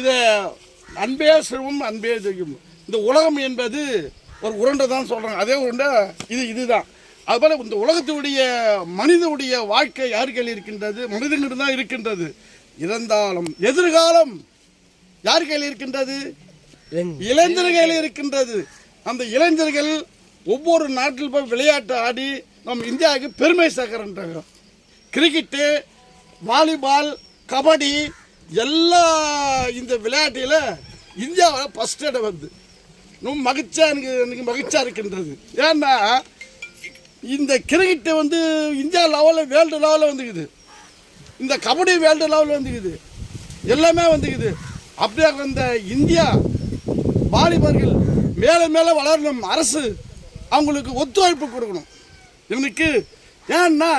இதை அன்பே சிவம் அன்பே தெய்வம். இந்த உலகம் என்பது ஒரு உருண்டை தான் சொல்கிறாங்க. அதே உருண்டை இதுதான். அதுபோல் இந்த உலகத்துடைய மனிதனுடைய வாழ்க்கை யார் கையில் இருக்கின்றது? மனிதன்கிட்ட தான் இருக்கின்றது. இருந்தாலும் எதிர்காலம் யார் கையில் இருக்கின்றது? இளைஞர்கள் கையில் இருக்கின்றது. அந்த இளைஞர்கள் ஒவ்வொரு நாட்டில் போய் விளையாட்டு ஆடி நம்ம இந்தியாவுக்கு பெருமை சேர்க்குறாங்க. கிரிக்கெட்டு, வாலிபால், கபடி எல்லா இந்த விளையாட்டில் இந்தியாவில் ஃபஸ்ட் இடம் வந்து ரொம்ப எனக்கு மகிழ்ச்சியாக இருக்கின்றது. ஏன்னா இந்த கிரிக்கெட்டு வந்து இந்தியா லெவலில் வேர்ல்டு லெவலில் வந்துக்குது. இந்த கபடி வேர்ல்டு லெவலில் வந்துக்குது. எல்லாமே வந்துக்குது. அப்படியே அந்த இந்தியா வாலிபர்கள் மேலே மேலே வளரணும். அரசு அவங்களுக்கு ஒத்துழைப்பு கொடுக்கணும். இவனுக்கு ஏன்னா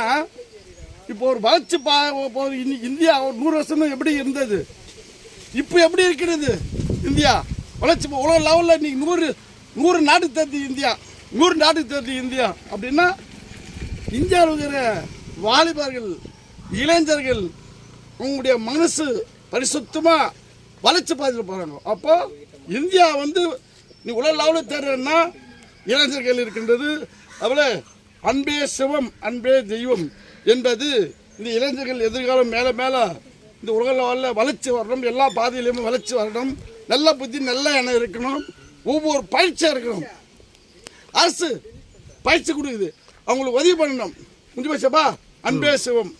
இப்போ ஒரு வளர்ச்சி இந்தியா ஒரு 100 வருஷம் எப்படி இருந்தது, இப்போ எப்படி இருக்கிறது இந்தியா வளர்ச்சி? உலக லெவலில் இன்னைக்கு 100 நாட்டுக்கு தருது இந்தியா. 100 நாட்டுக்கு தருது இந்தியா. அப்படின்னா இந்தியாவில் இருக்கிற வாலிபர்கள், இளைஞர்கள் உங்களுடைய மனசு பரிசுத்தமாக வளர்ச்சி பாதியில் போகிறாங்க. அப்போ இந்தியா வந்து நீ உலக லெவலில் தருன்னா இளைஞர்கள் இருக்கின்றது. அதுபோல் அன்பே சிவம் அன்பே தெய்வம் என்பது இந்த இளைஞர்கள் எதிர்காலம் மேலே மேலே இந்த உலக லெவலில் வளர்ச்சி வரணும். எல்லா பாதையிலையும் வளர்ச்சி வரணும். நல்ல புத்தி நல்ல எண்ணம் இருக்கணும். ஒவ்வொரு பயிற்சியாக இருக்கணும். அரசு பயிற்சி கொடுக்குது, அவங்களுக்கு உதவி பண்ணணும். முடிஞ்சு போச்சப்பா. அன்பே சிவம்.